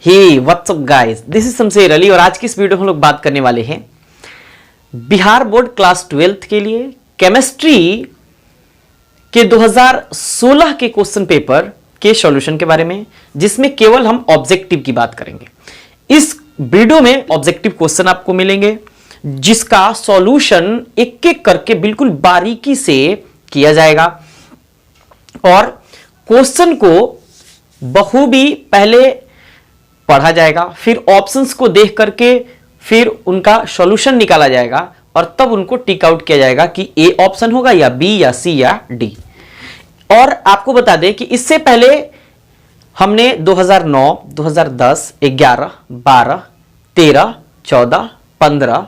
Hey what's up guys, this is Shamsher Ali और आज की इस वीडियो में हम लोग बात करने वाले हैं बिहार बोर्ड क्लास 12th के लिए केमिस्ट्री के 2016 के क्वेश्चन पेपर के सॉल्यूशन के बारे में, जिसमें केवल हम ऑब्जेक्टिव की बात करेंगे। इस वीडियो में ऑब्जेक्टिव क्वेश्चन आपको मिलेंगे जिसका सॉल्यूशन एक एक करके बिल्कुल बारीकी से किया जाएगा और क्वेश्चन को बखूबी पहले पढ़ा जाएगा, फिर ऑप्शंस को देख करके फिर उनका सॉल्यूशन निकाला जाएगा और तब उनको टिक आउट किया जाएगा कि ए ऑप्शन होगा या बी या सी या डी। और आपको बता दें कि इससे पहले हमने 2009, 2010, 11, 12, 13, 14, 15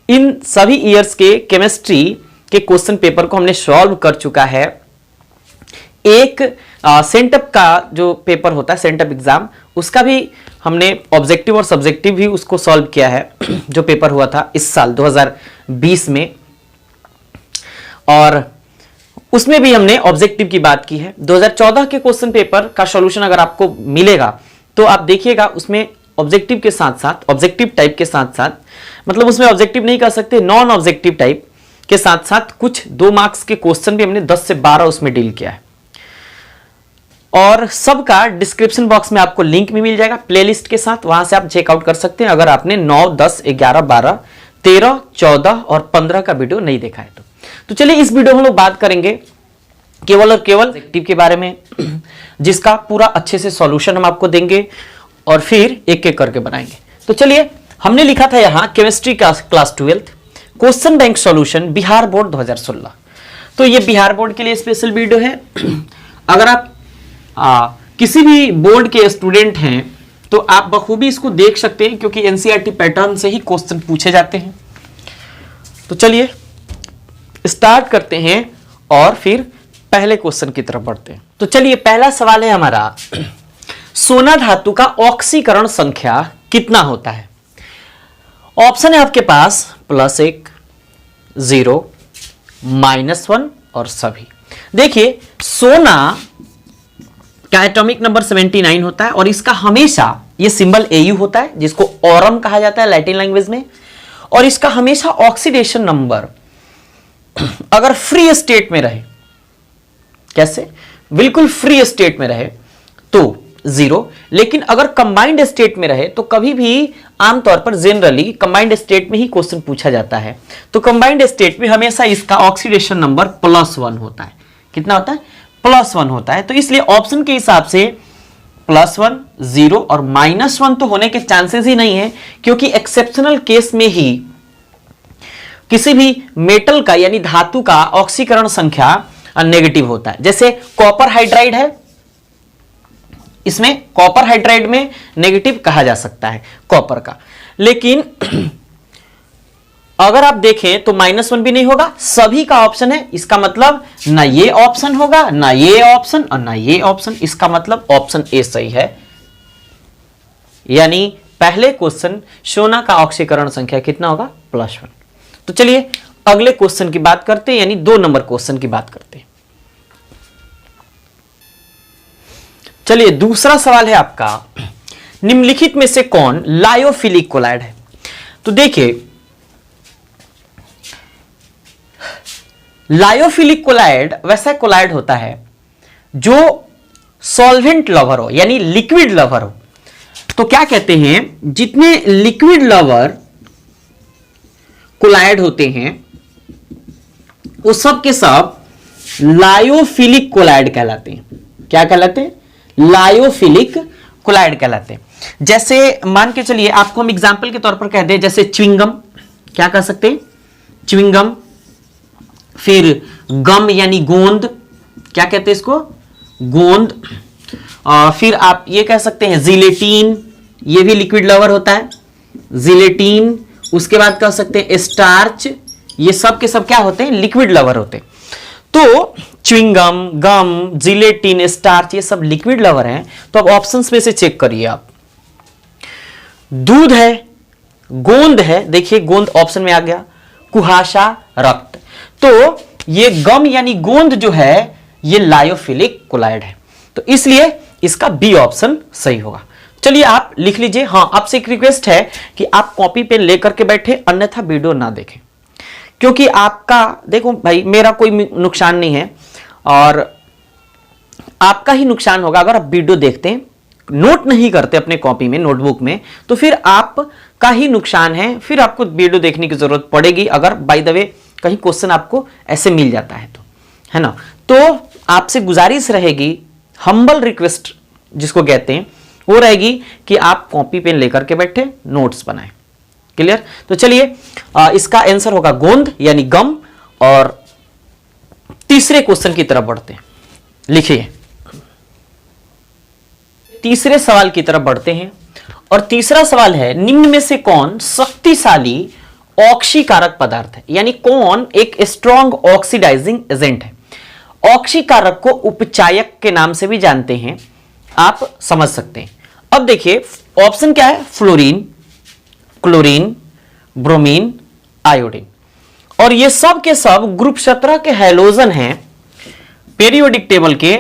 इन सभी ईयर्स के केमिस्ट्री के क्वेश्चन पेपर को हमने सॉल्व कर चुका है। एक सेंटअप का जो पेपर होता है, सेंटअप एग्जाम, उसका भी हमने ऑब्जेक्टिव और सब्जेक्टिव भी उसको सॉल्व किया है जो पेपर हुआ था इस साल 2020 में, और उसमें भी हमने ऑब्जेक्टिव की बात की है। 2014 के क्वेश्चन पेपर का सॉल्यूशन अगर आपको मिलेगा तो आप देखिएगा उसमें ऑब्जेक्टिव के साथ साथ, ऑब्जेक्टिव टाइप के साथ साथ, मतलब उसमें ऑब्जेक्टिव नहीं कर सकते, नॉन ऑब्जेक्टिव टाइप के साथ साथ कुछ 2 मार्क्स के क्वेश्चन भी हमने 10 से 12 उसमें डील किया है। और सबका डिस्क्रिप्शन बॉक्स में आपको लिंक भी मिल जाएगा प्लेलिस्ट के साथ, वहां से आप चेकआउट कर सकते हैं अगर आपने 9, 10, 11, 12, 13, 14 और 15 का वीडियो नहीं देखा है तो चलिए इस वीडियो में हम लोग बात करेंगे केवल और केवल ऑब्जेक्टिव के बारे में, जिसका पूरा अच्छे से सॉल्यूशन हम आपको देंगे और फिर एक एक करके बनाएंगे। तो चलिए, हमने लिखा था यहां केमिस्ट्री का class 12 question bank solution Bihar board 2016। तो ये बिहार बोर्ड के लिए स्पेशल वीडियो है। अगर आप किसी भी बोर्ड के स्टूडेंट हैं तो आप बखूबी इसको देख सकते हैं क्योंकि एनसीईआरटी पैटर्न से ही क्वेश्चन पूछे जाते हैं। तो चलिए स्टार्ट करते हैं और फिर पहले क्वेश्चन की तरफ बढ़ते हैं। तो चलिए, पहला सवाल है हमारा, सोना धातु का ऑक्सीकरण संख्या कितना होता है? ऑप्शन है आपके पास +1, 0, -1 और सभी। देखिए, सोना का एटॉमिक नंबर 79 होता है और इसका हमेशा ये सिंबल Au होता है जिसको ऑरम कहा जाता है लैटिन लैंग्वेज में, और इसका हमेशा ऑक्सीडेशन नंबर अगर फ्री स्टेट में रहे, कैसे, बिल्कुल फ्री स्टेट में रहे तो 0, लेकिन अगर कंबाइंड स्टेट में रहे तो कभी भी आमतौर पर जनरली कंबाइंड स्टेट में ही क्वेश्चन पूछा जाता है, तो कंबाइंड स्टेट में हमेशा इसका ऑक्सीडेशन नंबर +1 होता है। कितना होता है? +1 होता है। तो इसलिए ऑप्शन के हिसाब से +1, 0 और -1 तो होने के चांसेस ही नहीं है, क्योंकि एक्सेप्शनल केस में ही किसी भी मेटल का यानी धातु का ऑक्सीकरण संख्या नेगेटिव होता है। जैसे कॉपर हाइड्राइड है, इसमें कॉपर हाइड्राइड में नेगेटिव कहा जा सकता है कॉपर का, लेकिन अगर आप देखें तो -1 भी नहीं होगा, सभी का ऑप्शन है। इसका मतलब ना ये ऑप्शन होगा, ना ये ऑप्शन और ना ये ऑप्शन। इसका मतलब ऑप्शन ए सही है, यानी पहले क्वेश्चन सोना का ऑक्सीकरण संख्या कितना होगा? +1। तो चलिए अगले क्वेश्चन की बात करते हैं, यानी 2 नंबर क्वेश्चन की बात करते हैं। चलिए, दूसरा सवाल है आपका, निम्नलिखित में से कौन लायोफिलिक कोलाइड है? तो देखिए, लायोफिलिक कोलाइड वैसा कोलाइड होता है जो सॉल्वेंट लवर हो, यानी लिक्विड लवर हो। तो क्या कहते हैं, जितने लिक्विड लवर कोलाइड होते हैं वो सब के सब लायोफिलिक कोलाइड कहलाते हैं। क्या कहलाते हैं? लायोफिलिक कोलाइड कहलाते हैं। जैसे मान के चलिए, आपको हम एग्जांपल के तौर पर कहते हैं, जैसे च्युइंगम, क्या कह सकते हैं? च्युइंगम। फिर गम यानी गोंद, क्या कहते हैं इसको? गोंद। फिर आप ये कह सकते हैं जिलेटिन, ये भी लिक्विड लवर होता है, जिलेटिन। उसके बाद कह सकते हैं स्टार्च, ये सब के सब क्या होते हैं? लिक्विड लवर होते हैं। तो च्युइंगम, गम, जिलेटिन, स्टार्च, ये सब लिक्विड लवर हैं। तो अब ऑप्शंस में से चेक करिए आप। दूध है, गोंद है, देखिए गोंद ऑप्शन में आ गया, कुहासा, रक्त। तो ये गम यानी गोंद जो है ये लायोफिलिक कोलाइड है, तो इसलिए इसका बी ऑप्शन सही होगा। चलिए आप लिख लीजिए। हाँ, आपसे एक रिक्वेस्ट है कि आप कॉपी पेन लेकर के बैठे, अन्यथा वीडियो ना देखें, क्योंकि आपका देखो भाई, मेरा कोई नुकसान नहीं है और आपका ही नुकसान होगा अगर आप वीडियो देखते हैं, नोट नहीं करते अपने कॉपी में, नोटबुक में, तो फिर आपका ही नुकसान है। फिर आपको वीडियो देखने की जरूरत पड़ेगी अगर बाय द वे कहीं क्वेश्चन आपको ऐसे मिल जाता है तो, है ना। तो आपसे गुजारिश रहेगी, हम्बल रिक्वेस्ट जिसको कहते हैं, वो रहेगी कि आप कॉपी पेन लेकर के बैठे, नोट्स बनाएं। क्लियर? तो चलिए इसका आंसर होगा गोंद यानी गम। और तीसरे क्वेश्चन की तरफ बढ़ते हैं। लिखिए, तीसरे सवाल की तरफ बढ़ते हैं और तीसरा सवाल है, निम्न में से कौन शक्तिशाली ऑक्सीकारक पदार्थ है, यानी कौन एक स्ट्रॉन्ग ऑक्सीडाइजिंग एजेंट है। ऑक्सीकारक को उपचायक के नाम से भी जानते हैं, आप समझ सकते हैं। अब देखिए ऑप्शन क्या है, फ्लोरीन, क्लोरीन, ब्रोमीन, आयोडीन। और ये सब के सब ग्रुप 17 के हैलोजन हैं, पेरियोडिक टेबल के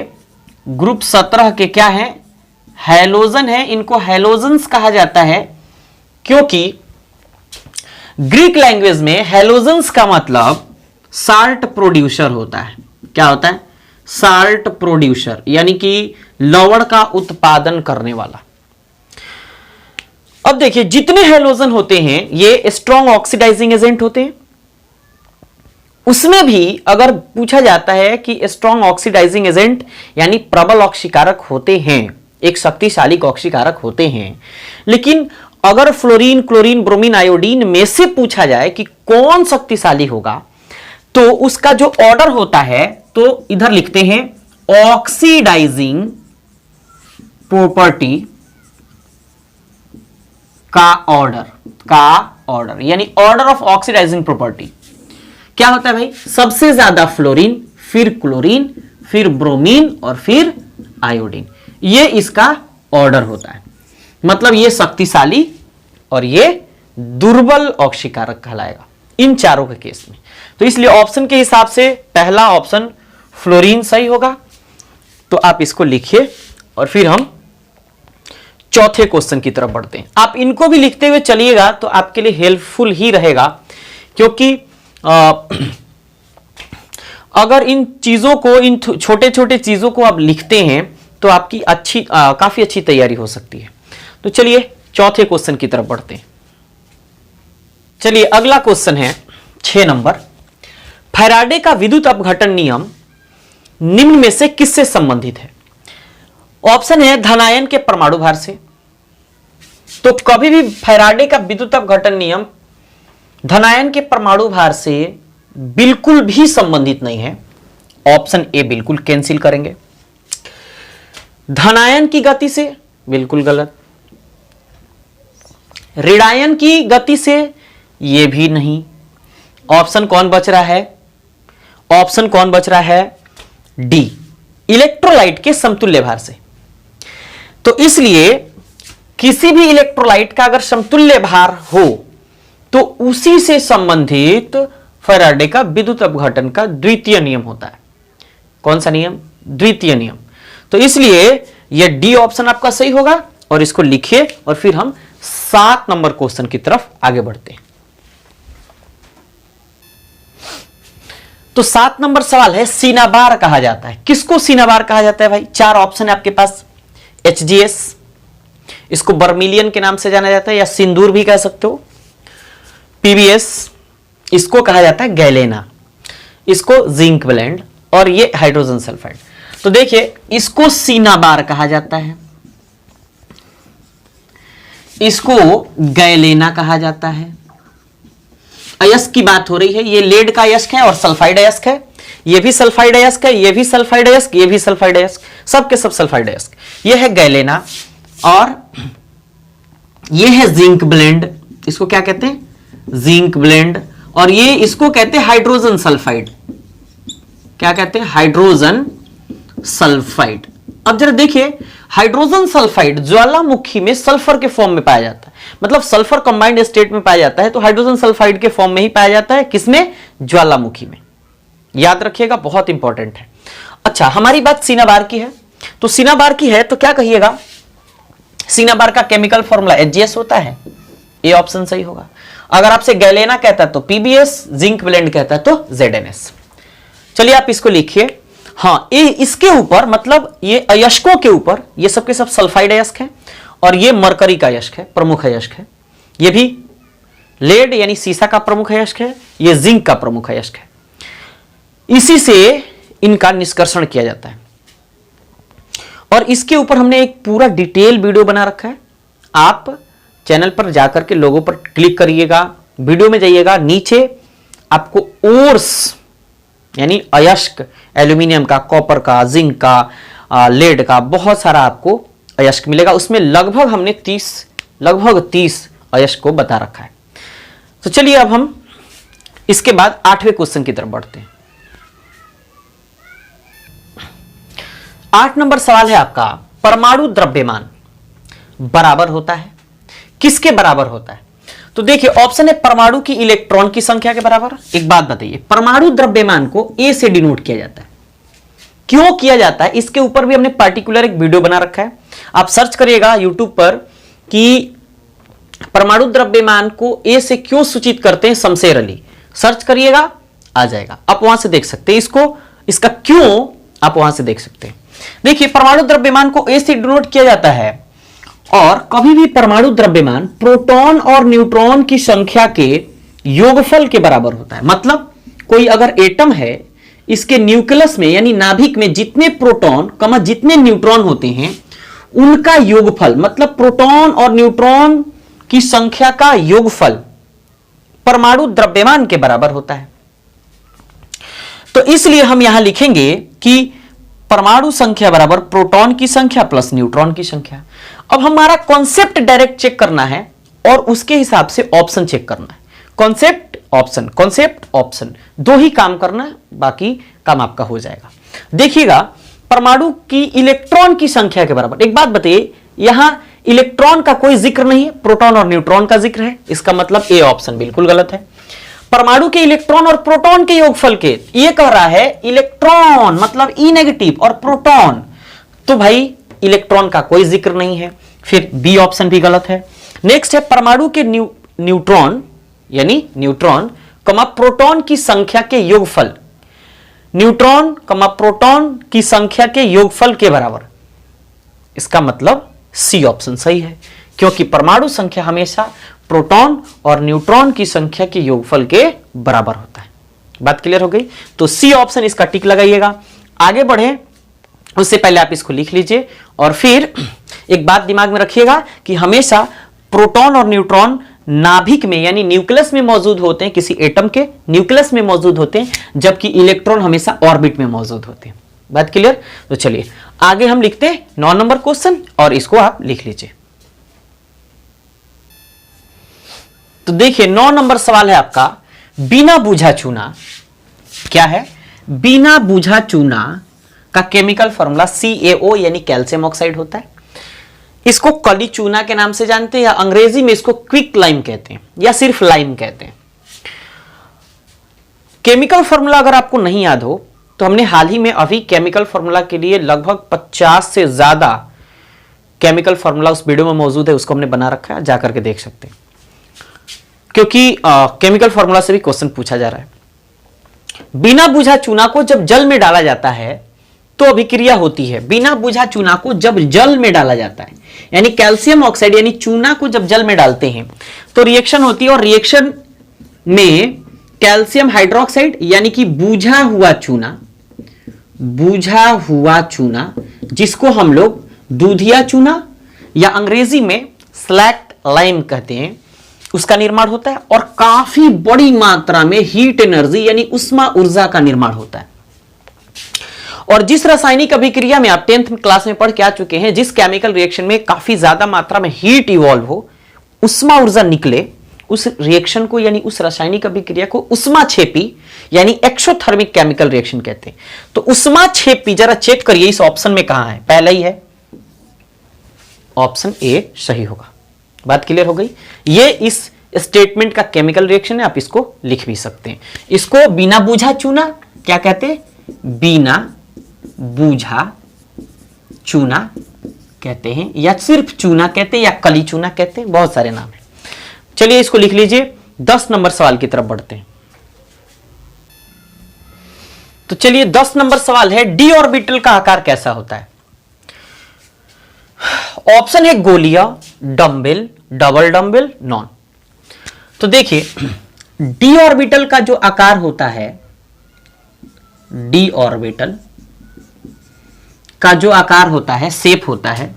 ग्रुप 17 के क्या है, हैलोजन है। इनको हैलोजन्स कहा जाता है क्योंकि ग्रीक लैंग्वेज में हैलोजन्स का मतलब साल्ट प्रोड्यूसर होता है। क्या होता है? साल्ट प्रोड्यूसर, यानी कि लवण का उत्पादन करने वाला। अब देखिए जितने हैलोजन होते हैं ये स्ट्रॉन्ग ऑक्सीडाइजिंग एजेंट होते हैं। उसमें भी अगर पूछा जाता है कि स्ट्रॉन्ग ऑक्सीडाइजिंग एजेंट यानी प्रबल ऑक्सीकारक होते हैं, एक शक्तिशाली ऑक्सीकारक होते हैं, लेकिन अगर फ्लोरीन, क्लोरीन, ब्रोमीन, आयोडीन में से पूछा जाए कि कौन शक्तिशाली होगा, तो उसका जो ऑर्डर होता है, तो इधर लिखते हैं ऑक्सीडाइजिंग प्रॉपर्टी का ऑर्डर यानी ऑर्डर ऑफ ऑक्सीडाइजिंग प्रॉपर्टी क्या होता है भाई? सबसे ज्यादा फ्लोरीन, फिर क्लोरीन, फिर ब्रोमीन और फिर आयोडीन। ये इसका ऑर्डर होता है। मतलब ये शक्तिशाली और ये दुर्बल ऑक्सीकारक कहलाएगा इन चारों के केस में। तो इसलिए ऑप्शन के हिसाब से पहला ऑप्शन फ्लोरीन सही होगा। तो आप इसको लिखिए और फिर हम चौथे क्वेश्चन की तरफ बढ़ते हैं। आप इनको भी लिखते हुए चलिएगा तो आपके लिए हेल्पफुल ही रहेगा, क्योंकि अगर इन चीजों को, इन छोटे छोटे चीजों को आप लिखते हैं तो आपकी काफी अच्छी तैयारी हो सकती है। तो चलिए चौथे क्वेश्चन की तरफ बढ़ते हैं। चलिए अगला क्वेश्चन है 6 नंबर। फैराडे का विद्युत अपघटन नियम निम्न में से किससे संबंधित है? ऑप्शन है धनायन के परमाणु भार से। तो कभी भी फैराडे का विद्युत अपघटन नियम धनायन के परमाणु भार से बिल्कुल भी संबंधित नहीं है। ऑप्शन ए बिल्कुल कैंसिल करेंगे। धनायन की गति से बिल्कुल गलत। ऋणायन की गति से यह भी नहीं। ऑप्शन कौन बच रहा है? ऑप्शन कौन बच रहा है? डी, इलेक्ट्रोलाइट के समतुल्य भार से। तो इसलिए किसी भी इलेक्ट्रोलाइट का अगर समतुल्य भार हो तो उसी से संबंधित फैराडे का विद्युत अपघटन का द्वितीय नियम होता है। कौन सा नियम? द्वितीय नियम। तो इसलिए यह डी ऑप्शन आपका सही होगा। और इसको लिखिए और फिर हम 7 नंबर क्वेश्चन की तरफ आगे बढ़ते हैं। तो 7 नंबर सवाल है, सीनाबार कहा जाता है। किसको सीनाबार कहा जाता है भाई? 4 ऑप्शन है आपके पास। HGS, इसको बर्मिलियन के नाम से जाना जाता है या सिंदूर भी कह सकते हो। PBS, इसको कहा जाता है गैलेना, इसको जिंक ब्लेंड, और ये हाइड्रोजन सल्फाइड। तो देखिए इसको सीनाबार कहा जाता है, इसको गैलेना कहा जाता है। अयस्क की बात हो रही है, ये लेड का अयस्क है और सल्फाइड अयस्क है। ये भी सल्फाइड अयस्क है, ये भी सल्फाइड अयस्क, ये भी सल्फाइड अयस्क, सब के सब सल्फाइड अयस्क। ये है गैलेना और ये है जिंक ब्लेंड, इसको क्या कहते हैं? Zinc blende. और ये इसको कहते हैं हाइड्रोजन सल्फाइड। क्या कहते हैं? Hydrogen sulphide. अब जरा देखिए, हाइड्रोजन सल्फाइड ज्वालामुखी में सल्फर के फॉर्म में पाया जाता है, मतलब सल्फर कंबाइंड स्टेट में पाया जाता है। तो हाइड्रोजन सल्फाइड के फॉर्म में ही पाया जाता है। किसमें? ज्वालामुखी में। याद रखिएगा, बहुत इंपॉर्टेंट है। अच्छा, हमारी बात सीनाबार की है, तो सीनाबार की है तो क्या कहिएगा? सिनाबार का केमिकल फॉर्मूला HGS होता है, ये ऑप्शन सही होगा। अगर आपसे गैलेना कहता है तो PBS, जिंक ब्लेंड कहता है तो ZNS। चलिए आप इसको लिखिए। हाँ, ये इसके ऊपर मतलब ये अयस्कों के ऊपर ये सब के सब सल्फाइड अयस्क है और ये मरकरी का अयस्क है, प्रमुख अयस्क है। ये भी लेड यानी सीसा का प्रमुख अयस्क है, ये जिंक का प्रमुख अयस्क है। इसी से इनका निष्कर्षण किया जाता है और इसके ऊपर हमने एक पूरा डिटेल वीडियो बना रखा है। आप चैनल पर जाकर के लोगों पर क्लिक करिएगा, वीडियो में जाइएगा, नीचे आपको ओर्स यानी अयस्क, एल्यूमिनियम का, कॉपर का, जिंक का, लेड का, बहुत सारा आपको अयस्क मिलेगा। उसमें लगभग हमने 30 अयस्क को बता रखा है। तो चलिए अब हम इसके बाद 8वें क्वेश्चन की तरफ बढ़ते हैं। 8 नंबर सवाल है आपका, परमाणु द्रव्यमान बराबर होता है, किसके बराबर होता है? तो देखिए ऑप्शन है परमाणु की इलेक्ट्रॉन की संख्या के बराबर। एक बात बताइए, परमाणु द्रव्यमान को A से डिनोट किया जाता है। क्यों किया जाता है इसके ऊपर भी हमने पार्टिकुलर एक वीडियो बना रखा है। आप सर्च करिएगा YouTube पर कि परमाणु द्रव्यमान को A से क्यों सूचित करते हैं शमशेर अली, सर्च करिएगा आ जाएगा, आप वहां से देख सकते हैं इसको, इसका क्यों आप वहां से देख सकते हैं। देखिए परमाणु द्रव्यमान को A से डिनोट किया जाता है और कभी भी परमाणु द्रव्यमान प्रोटॉन और न्यूट्रॉन की संख्या के योगफल के बराबर होता है। मतलब कोई अगर एटम है, इसके न्यूक्लियस में यानी नाभिक में जितने प्रोटॉन जितने न्यूट्रॉन होते हैं उनका योगफल, मतलब प्रोटॉन और न्यूट्रॉन की संख्या का योगफल परमाणु द्रव्यमान के बराबर होता है। तो इसलिए हम यहां लिखेंगे कि परमाणु संख्या बराबर प्रोटॉन की संख्या प्लस न्यूट्रॉन की संख्या। अब हमारा कॉन्सेप्ट डायरेक्ट चेक करना है और उसके हिसाब से ऑप्शन चेक करना है। कॉन्सेप्ट ऑप्शन दो ही काम करना है, बाकी काम आपका हो जाएगा। देखिएगा परमाणु की इलेक्ट्रॉन की संख्या के बराबर। एक बात बताइए, यहां इलेक्ट्रॉन का कोई जिक्र नहीं है, प्रोटॉन और न्यूट्रॉन का जिक्र है, इसका मतलब ए ऑप्शन बिल्कुल गलत है। परमाणु के इलेक्ट्रॉन और प्रोटॉन के योगफल के, ये कह रहा है इलेक्ट्रॉन मतलब ई नेगेटिव और प्रोटॉन, तो भाई इलेक्ट्रॉन का कोई जिक्र नहीं है, फिर बी ऑप्शन भी गलत है। नेक्स्ट है परमाणु के न्यूट्रॉन यानी न्यूट्रॉन प्रोटॉन की संख्या के योगफल, न्यूट्रॉन प्रोटॉन की संख्या के योगफल के बराबर, इसका मतलब सी ऑप्शन सही है, क्योंकि परमाणु संख्या हमेशा प्रोटॉन और न्यूट्रॉन की संख्या के योगफल के बराबर होता है। बात क्लियर हो गई? तो सी ऑप्शन इसका टिक लगाइएगा। आगे बढ़े उससे पहले आप इसको लिख लीजिए और फिर एक बात दिमाग में रखिएगा कि हमेशा प्रोटॉन और न्यूट्रॉन नाभिक में यानी न्यूक्लियस में मौजूद होते हैं, किसी एटम के न्यूक्लियस में मौजूद होते हैं, जबकि इलेक्ट्रॉन हमेशा ऑर्बिट में मौजूद होते हैं। बात क्लियर? तो चलिए आगे हम लिखते हैं 9 नंबर क्वेश्चन और इसको आप लिख लीजिए। तो देखिए 9 नंबर सवाल है आपका, बिना बूझा चूना क्या है? बिना बूझा चूना का केमिकल फॉर्मूला CaO यानी कैल्शियम ऑक्साइड होता है। इसको कली चूना के नाम से जानते हैं या अंग्रेजी में इसको क्विक लाइम कहते हैं या सिर्फ लाइम कहते हैं। केमिकल फॉर्मूला अगर आपको नहीं याद हो तो हमने हाल ही में अभी केमिकल फॉर्मूला के लिए लगभग 50 से ज्यादा केमिकल फॉर्मूला उस वीडियो में मौजूद है, उसको हमने बना रखा है, जाकर के देख सकते हैं, क्योंकि केमिकल फॉर्मूला से भी क्वेश्चन पूछा जा रहा है। बिना बुझा चूना को जब जल में डाला जाता है तो अभिक्रिया होती है। बिना बुझा चूना को जब जल में डाला जाता है यानी कैल्शियम ऑक्साइड यानी चूना को जब जल में डालते हैं तो रिएक्शन होती है और रिएक्शन में कैल्शियम हाइड्रोक्साइड यानी कि बूझा हुआ चूना जिसको हम लोग दूधिया चूना या अंग्रेजी में स्लैक्ट लाइम कहते हैं, उसका निर्माण होता है और काफी बड़ी मात्रा में हीट एनर्जी यानी उष्मा ऊर्जा का निर्माण होता है। और जिस रासायनिक अभिक्रिया में आप 10th क्लास में पढ़ के आ चुके हैं, जिस केमिकल रिएक्शन में काफी ज्यादा मात्रा में हीट इवॉल्व हो, उष्मा ऊर्जा निकले, उस रिएक्शन को यानी उस रासायनिक अभिक्रिया को उष्माक्षेपी यानी एक्सोथर्मिक केमिकल रिएक्शन कहते हैं। तो उष्माक्षेपी जरा चेक करिए इस ऑप्शन में कहां है? पहला ही है, ऑप्शन ए सही होगा। बात क्लियर हो गई? ये इस स्टेटमेंट का केमिकल रिएक्शन है, आप इसको लिख भी सकते हैं। इसको बिना बूझा चूना क्या कहते हैं? बिना बूझा चूना कहते हैं, या सिर्फ चूना कहते हैं, या कली चूना कहते हैं, बहुत सारे नाम हैं। चलिए इसको लिख लीजिए। 10 नंबर सवाल की तरफ बढ़ते हैं। तो चलिए 10 नंबर सवाल है, डी ऑर्बिटल का आकार कैसा होता है? ऑप्शन है गोलिया, डंबल, डबल डंबल, नॉन। तो देखिए डी ऑर्बिटल का जो आकार होता है, डी ऑर्बिटल का जो आकार होता है, शेप होता है,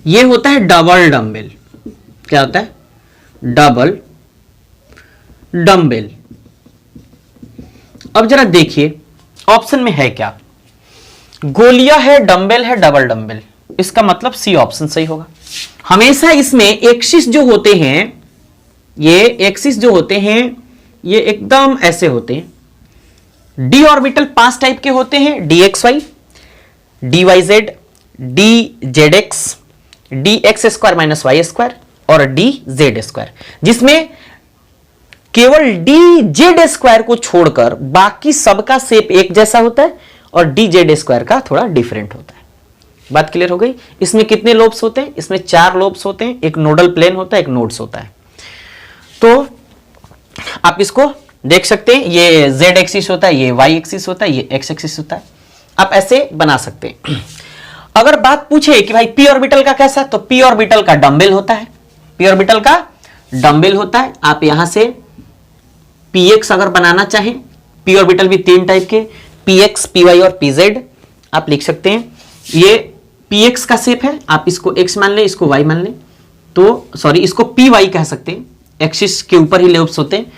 यह होता है डबल डंबल। क्या होता है? Double dumbbell. अब जरा देखिए ऑप्शन में है क्या, गोलिया है, डंबल है, डबल डंबल, इसका मतलब सी ऑप्शन सही होगा। हमेशा इसमें एक्सिस जो होते हैं, ये एक्सिस जो होते हैं ये एकदम ऐसे होते हैं। डी ऑर्बिटल 5 टाइप के होते हैं, D X Y, D Y Z, D Z X, D X square minus Y square और डी जेड स्क्वायर, जिसमें केवल डी जेड स्क्वायर को छोड़कर बाकी सबका शेप एक जैसा होता है और डी जेड स्क्वायर का थोड़ा डिफरेंट होता है। बात क्लियर हो गई? इसमें कितने लोब्स होते हैं? इसमें 4 लोब्स होते हैं, एक नोडल प्लेन होता है, एक नोड्स होता है। तो आप इसको देख सकते हैं, ये जेड एक्सिस होता है, ये वाई एक्सिस होता है, ये एक्स एक्सिस होता है। आप ऐसे बना सकते हैं। अगर बात पूछे कि भाई पी ऑर्बिटल का कैसा, तो पी ऑर्बिटल का डंबल होता है, पी ऑर्बिटल का डंबल होता है। आप यहां से px अगर बनाना चाहें, पी ऑर्बिटल भी 3 टाइप के, px, py और pz आप लिख सकते हैं। ये px का शेप है, आप इसको x मान लें, इसको y मान लें, तो सॉरी इसको py कह सकते हैं, एक्सिस के ऊपर ही लोब्स होते हैं,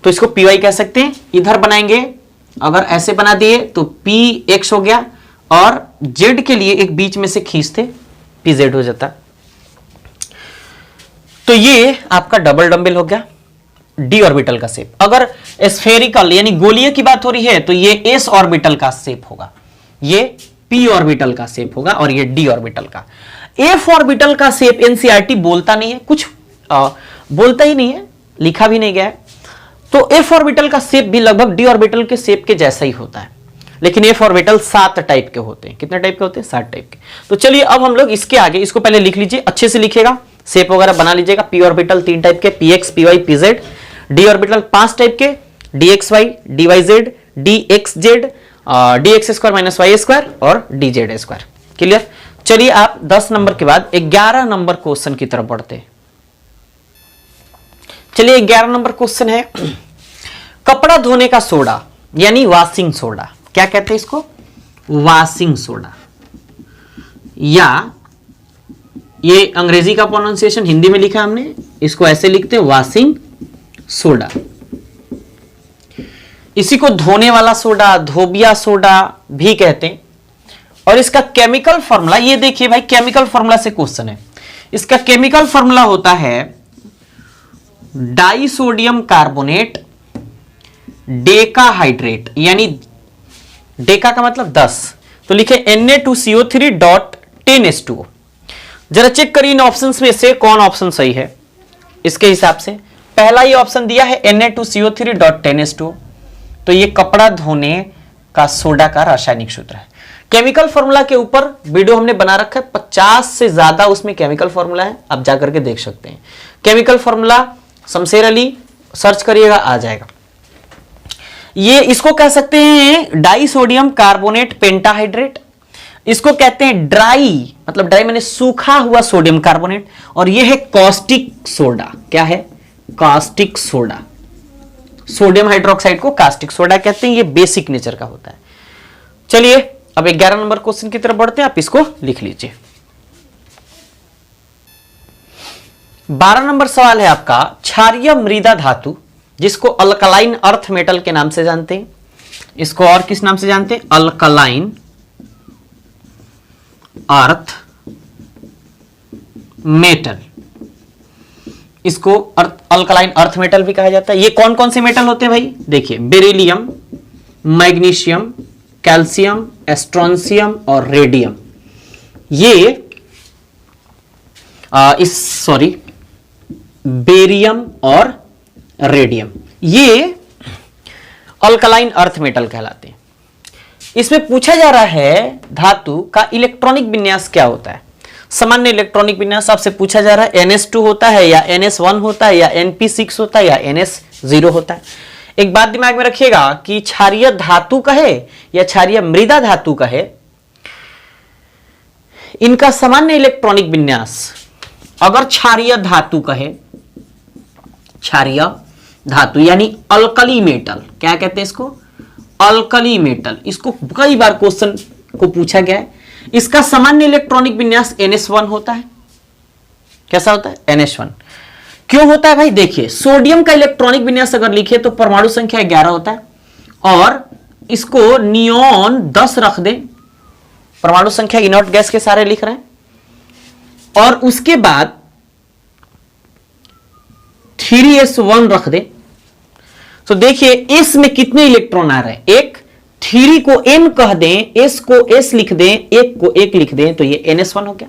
तो इसको py कह सकते हैं। इधर बनाएंगे, अगर ऐसे बना दिए तो px हो गया, और z के लिए एक बीच में से खींचते pz हो जाता। तो ये आपका डबल डंबल हो गया, डी ऑर्बिटल का शेप। अगर स्फेरिकल यानी गोलीय की बात हो रही है तो ये एस ऑर्बिटल का शेप होगा, ये पी ऑर्बिटल का शेप होगा, और ये डी ऑर्बिटल का। एफ ऑर्बिटल का शेप एनसीईआरटी बोलता नहीं है, कुछ बोलता ही नहीं है, लिखा भी नहीं गया है। तो एफ ऑर्बिटल का शेप भी लगभग डी ऑर्बिटल के शेप के जैसा ही होता है, लेकिन एफ ऑर्बिटल 7 टाइप के होते हैं। कितने टाइप के होते हैं? 7 टाइप के। तो चलिए अब हम लोग इसके आगे, इसको पहले लिख लीजिए, अच्छे से लिखिएगा, शेप वगैरह बना लीजिएगा। पी ऑर्बिटल 3 टाइप के, P X, P Y, P Z. D orbital 5 type के, D X Y, D Y Z, D X Z, D X square minus Y square और डी जेड स्क्वायर। क्लियर? चलिए आप 10 number के बाद 11 number question की तरफ बढ़ते हैं। चलिए 11 नंबर क्वेश्चन है, कपड़ा धोने का सोडा यानी वॉशिंग सोडा, क्या कहते हैं इसको? वॉशिंग सोडा, या ये अंग्रेजी का प्रोनाउंसिएशन हिंदी में लिखा हमने, इसको ऐसे लिखते हैं वॉशिंग सोडा। इसी को धोने वाला सोडा, धोबिया सोडा भी कहते हैं। और इसका केमिकल फॉर्मूला ये देखिए भाई, केमिकल फॉर्मूला से क्वेश्चन है। इसका केमिकल फॉर्मूला होता है डाई सोडियम कार्बोनेट डेकाहाइड्रेट, यानी डेका का मतलब 10, तो लिखे Na2CO3.10H2O। जरा चेक करिए इन ऑप्शंस में से कौन ऑप्शन सही है। इसके हिसाब से पहला ये ऑप्शन दिया है Na2CO3.10H2O, तो ये कपड़ा धोने का सोडा का रासायनिक सूत्र है। केमिकल फॉर्मूला के ऊपर वीडियो हमने बना रखा है, 50 से ज्यादा उसमें केमिकल फॉर्मूला है, आप जाकर के देख सकते हैं। Chemical formula Shamsher Ali search करिएगा, आ जाएगा। ये इसको कह सकते हैं डाई सोडियम कार्बोनेट पेंटाहाइड्रेट, इसको कहते हैं ड्राई, मतलब ड्राई माने सूखा हुआ सोडियम कार्बोनेट, और ये है कॉस्टिक सोडा। क्या है? Caustic soda. सोडियम हाइड्रोक्साइड को कास्टिक सोडा कहते हैं, ये बेसिक नेचर का होता है। चलिए अब 11 नंबर क्वेश्चन की तरफ बढ़ते हैं, आप इसको लिख लीजिए। 12 नंबर सवाल है आपका, क्षारीय मृदा धातु जिसको अल्कलाइन अर्थ मेटल के नाम से जानते हैं, इसको और किस नाम से जानते हैं? अल्कलाइन अर्थ मेटल, इसको अल्कलाइन अर्थ मेटल भी कहा जाता है। ये कौन कौन से मेटल होते हैं भाई? देखिए, बेरिलियम, मैग्नीशियम, कैल्शियम, स्ट्रोंशियम और रेडियम। ये बेरियम और रेडियम, ये अल्कलाइन अर्थ मेटल कहलाते हैं। इसमें पूछा जा रहा है धातु का इलेक्ट्रॉनिक विन्यास क्या होता है। सामान्य इलेक्ट्रॉनिक विन्यास आपसे पूछा जा रहा है NS2 होता है या NS1 होता है या NP6 होता है या NS0 होता है। एक बात दिमाग में रखिएगा कि क्षारीय धातु कहे या क्षारीय मृदा धातु कहे, इनका सामान्य इलेक्ट्रॉनिक विन्यास अगर क्षारीय धातु कहे, क्षारीय धातु यानी अल्कली मेटल, क्या कहते हैं इसको, अल्कली मेटल, इसको कई बार क्वेश्चन को पूछा गया है। इसका सामान्य इलेक्ट्रॉनिक विन्यास NS1 होता है। कैसा होता है? NS1। क्यों होता है भाई? देखिए, सोडियम का इलेक्ट्रॉनिक विन्यास अगर लिखे तो परमाणु संख्या 11 होता है और इसको नियोन 10 रख दे, परमाणु संख्या इनर्ट गैस के सारे लिख रहे हैं, और उसके बाद 3s1 रख दे। तो देखिए एस में कितने इलेक्ट्रॉन आ रहे हैं, एक, 3 को n कह दें, s को s लिख दें, एक को 1 लिख दें, तो ये NS1 हो गया।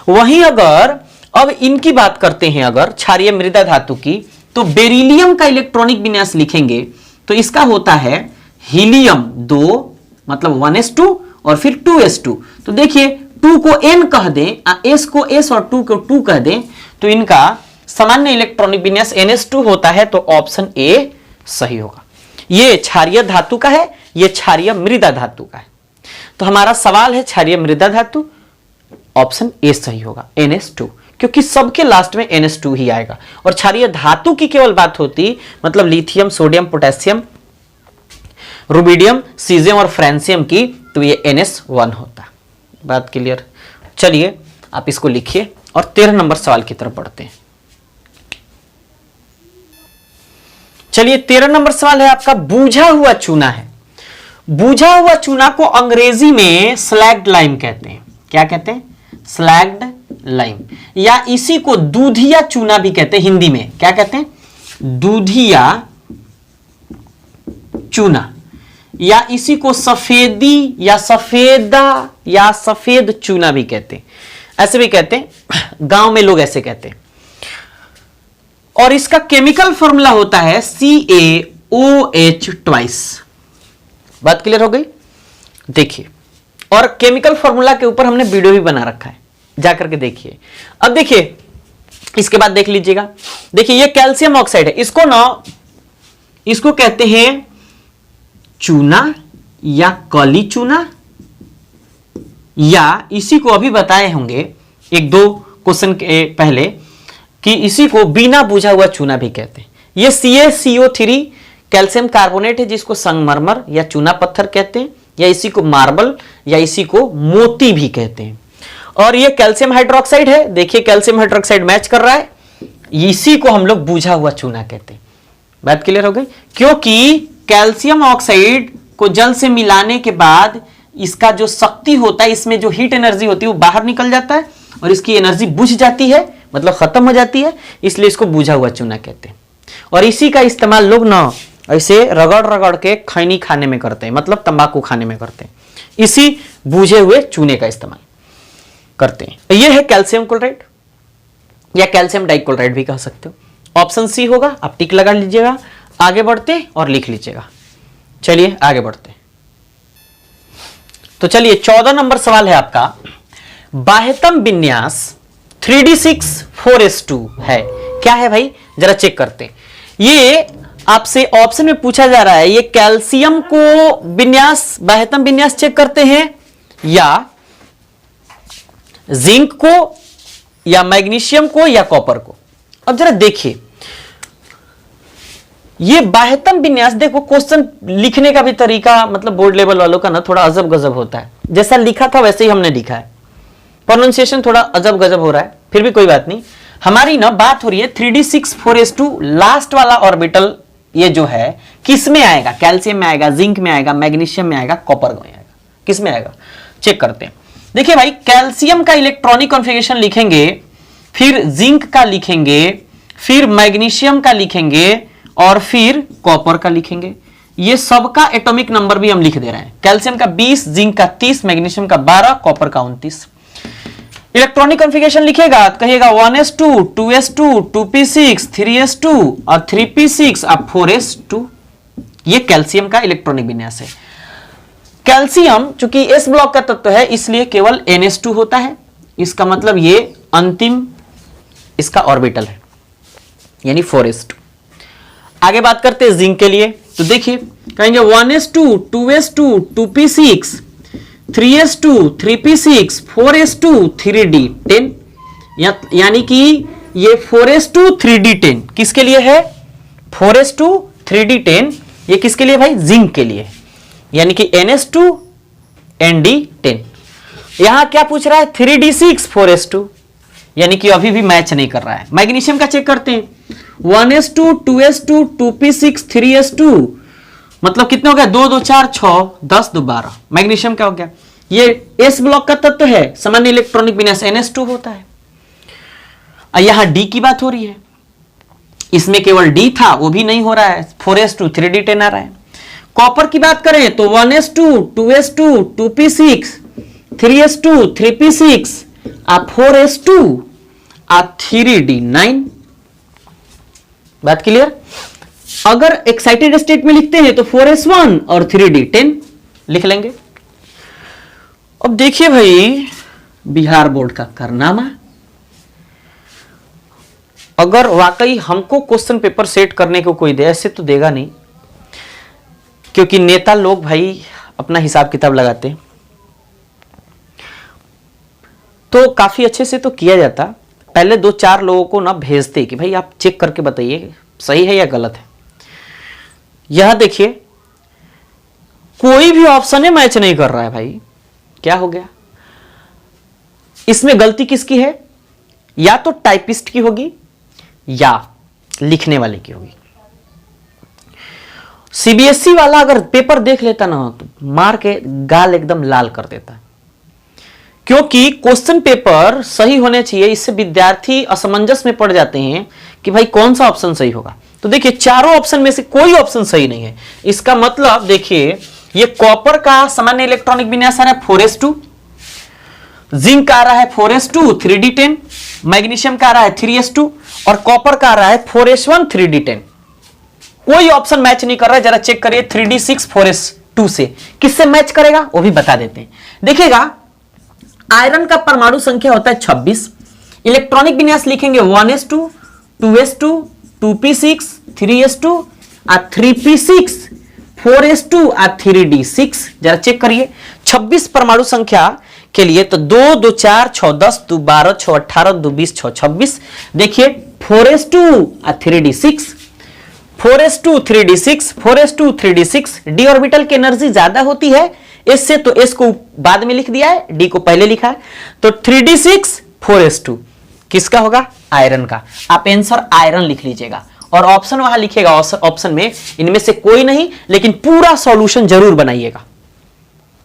वहीं अगर अब इनकी बात करते हैं, अगर क्षारीय मृदा धातु की, तो बेरिलियम का इलेक्ट्रॉनिक विन्यास लिखेंगे तो इसका होता है हीलियम 2, मतलब 1s2 और फिर 2s2। तो देखिए 2 को n कह दें, s को s और 2 को 2 कह दें, तो इनका सामान्य इलेक्ट्रॉनिक विन्यास NS2 होता है। तो ऑप्शन ए सही होगा। ये क्षारीय धातु का है, ये क्षारीय मृदा धातु का है। तो हमारा सवाल है क्षारीय मृदा धातु, ऑप्शन ए सही होगा, NS2, क्योंकि सबके लास्ट में NS2 ही आएगा। और क्षारीय धातु की केवल बात होती, मतलब lithium, sodium, potassium, rubidium, caesium और फ्रांसियम की, तो ये NS1 होता। बात क्लियर? चलिए आप इसको लिखिए और 13 नंबर सवाल की तरफ बढ़ते हैं। चलिए 13 नंबर सवाल है आपका, बूझा हुआ चूना है। बूझा हुआ चूना को अंग्रेजी में स्लैग्ड लाइम कहते हैं। क्या कहते हैं? स्लैग्ड लाइम, या इसी को दूधिया चूना भी कहते हैं। हिंदी में क्या कहते हैं? दूधिया चूना, या इसी को सफेदी या सफेदा या सफेद चूना भी कहते हैं। ऐसे भी कहते हैं, गांव में लोग ऐसे कहते हैं। और इसका केमिकल फॉर्मूला होता है CaOH ट्वाइस। बात क्लियर हो गई? देखिए, और केमिकल फॉर्मूला के ऊपर हमने वीडियो भी बना रखा है, जाकर के देखिए। अब देखिए, इसके बाद देख लीजिएगा। देखिए ये कैल्शियम ऑक्साइड है, इसको कहते हैं चूना या काली चूना, या इसी को अभी बताए होंगे एक दो क्वेश्चन के पहले कि इसी को बिना बुझा हुआ चूना भी कहते हैं। ये CaCO3 कैल्शियम कार्बोनेट है, जिसको संगमरमर या चूना पत्थर कहते हैं, या इसी को मार्बल या इसी को मोती भी कहते हैं। और ये कैल्शियम हाइड्रोक्साइड है, देखिए कैल्शियम हाइड्रोक्साइड मैच कर रहा है, इसी को हम लोग बुझा हुआ चूना कहते हैं। बात क्लियर हो गई? क्योंकि कैल्शियम ऑक्साइड को जल से मिलाने के बाद इसका जो शक्ति होता है, इसमें जो हीट एनर्जी होती है वो बाहर निकल जाता है और इसकी एनर्जी बुझ जाती है, मतलब खत्म हो जाती है, इसलिए इसको बुझा हुआ चूना कहते हैं। और इसी का इस्तेमाल लोग ना ऐसे रगड़ रगड़ के खैनी खाने में करते हैं, मतलब तंबाकू खाने में करते हैं, इसी बुझे हुए चूने का इस्तेमाल करते हैं। यह है कैल्शियम क्लोराइड या कैल्शियम डाइक्लोराइड भी कह सकते हो। ऑप्शन सी होगा, आप टिक लगा लीजिएगा। आगे बढ़ते और लिख लीजिएगा। चलिए आगे बढ़ते। तो चलिए 14 नंबर सवाल है आपका, बाह्यतम विन्यास 3d6 4s2 है। क्या है भाई, जरा चेक करते हैं। ये आपसे ऑप्शन में पूछा जा रहा है, ये कैल्शियम को विन्यास, बाह्यतम विन्यास चेक करते हैं, या जिंक को, या मैग्नीशियम को, या कॉपर को। अब जरा देखिए, ये बाह्यतम विन्यास, देखो क्वेश्चन लिखने का भी तरीका, मतलब बोर्ड लेवल वालों का ना थोड़ा अजब गजब होता है। जैसा लिखा था वैसे ही हमने लिखा है, प्रोनाउंसिएशन थोड़ा अजब गजब हो रहा है, फिर भी कोई बात नहीं। हमारी ना बात हो रही है 3d6 4s2, लास्ट वाला ऑर्बिटल ये जो है किस में आएगा? कैल्शियम में आएगा, जिंक में आएगा, मैग्नीशियम में आएगा, कॉपर में आएगा, किस में आएगा? चेक करते हैं। देखिए भाई, कैल्शियम का इलेक्ट्रॉनिक कॉन्फ़िगरेशन लिखेंगे, फिर जिंक का लिखेंगे, फिर मैग्नीशियम का लिखेंगे, और फिर कॉपर का लिखेंगे। ये सबका एटॉमिक नंबर भी हम लिख दे रहे हैं। कैल्शियम का 20, जिंक का 30, मैग्नीशियम का 12, कॉपर का 29। इलेक्ट्रॉनिक कॉन्फ़िगरेशन लिखेगा तो कहिएगा 1s2, 2s2, 2p6, 3s2 और 3p6 और 4s2। ये कैल्शियम का इलेक्ट्रॉनिक विन्यास है। कैल्शियम चूंकि एस ब्लॉक का तत्व है इसलिए केवल NH2 होता है, इसका मतलब ये अंतिम इसका ऑर्बिटल है, यानी 4s2। आगे बात करते हैं जिंक के लिए, तो देखिए कहेंगे 1s2 2s2 2p6 3s2 3p6 4s2 3d10, यानी कि ये 4s2 3d10 किसके लिए है? 4s2 3d10 ये किसके लिए भाई? जिंक के लिए, यानी कि NH2 ND10। यहां क्या पूछ रहा है? 3d6 4s2, यानी कि अभी भी मैच नहीं कर रहा है। मैग्नीशियम का चेक करते हैं, 1s2 2s2 2p6 3s2, मतलब कितने हो गया? 2 2 4 6 10 2 12। मैग्नीशियम क्या हो गया? ये एस ब्लॉक का तत्व है, सामान्य इलेक्ट्रॉनिक विन्यास NH2 होता है। यहां D की बात हो रही है, इसमें केवल D था वो भी नहीं हो रहा है, 4s2 3d10 आ रहा है। कॉपर की बात करें तो 1s2 2s2 2p6 3s2 3p6 4s2 3d9। बात क्लियर? अगर एक्साइटेड स्टेट में लिखते हैं तो 4s1 और 3d10 लिख लेंगे। अब देखिए भाई बिहार बोर्ड का कारनामा, अगर वाकई हमको क्वेश्चन पेपर सेट करने को कोई दे, ऐसे तो देगा नहीं, क्योंकि नेता लोग भाई अपना हिसाब किताब लगाते हैं, तो काफी अच्छे से तो किया जाता। पहले 2-4 लोगों को ना भेजते कि भाई आप चेक करके बताइए सही है या गलत है। यह देखिए कोई भी ऑप्शन है मैच नहीं कर रहा है भाई, क्या हो गया? इसमें गलती किसकी है? या तो टाइपिस्ट की होगी या लिखने वाले की होगी। CBSE वाला अगर पेपर देख लेता ना तो मार के गाल एकदम लाल कर देता, क्योंकि क्वेश्चन पेपर सही होने चाहिए, इससे विद्यार्थी असमंजस में पड़ जाते हैं कि भाई कौन सा ऑप्शन सही होगा। तो देखिए चारों ऑप्शन में से कोई ऑप्शन सही नहीं है, इसका मतलब देखिए ये कॉपर का सामान्य इलेक्ट्रॉनिक विन्यास आ रहा है 4s2, जिंक का आ रहा है 4s2 3d10, मैग्नीशियम का आ रहा है 3s2 और कॉपर का आ रहा है 4s1 3d10। कोई ऑप्शन मैच नहीं कर रहा है। जरा चेक करिए 3d6 4s2 से किससे मैच करेगा वो भी बता देते हैं। देखिएगा आयरन का परमाणु संख्या होता है 26, इलेक्ट्रॉनिक विन्यास लिखेंगे 1s2 2s2 2p6 3s2 3p6 4s2 3d6। जरा चेक करिए 26 परमाणु संख्या के लिए तो 2 2 4 6 10 2 12 6 18 2 20 6 26। देखिए 4s2 3d6 4s2 3d6 4s2 3d6। d orbital की एनर्जी ज्यादा होती है एस से, तो एस को बाद में लिख दिया है, डी को पहले लिखा है, तो 3d6 4s2 किसका होगा? आयरन का। आप आंसर आयरन लिख लीजिएगा और ऑप्शन वहां लिखिएगा, ऑप्शन में इनमें से कोई नहीं, लेकिन पूरा सॉल्यूशन जरूर बनाइएगा।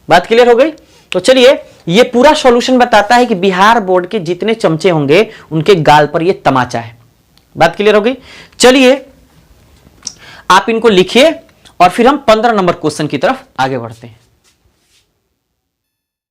बात क्लियर हो गई? तो चलिए ये पूरा सॉल्यूशन बताता है कि बिहार बोर्ड के जितने चमचे होंगे उनके गाल पर ये तमाचा है। बात क्लियर हो गई? चलिए आप इनको लिखिए और फिर हम 15 नंबर क्वेश्चन की तरफ आगे बढ़ते हैं।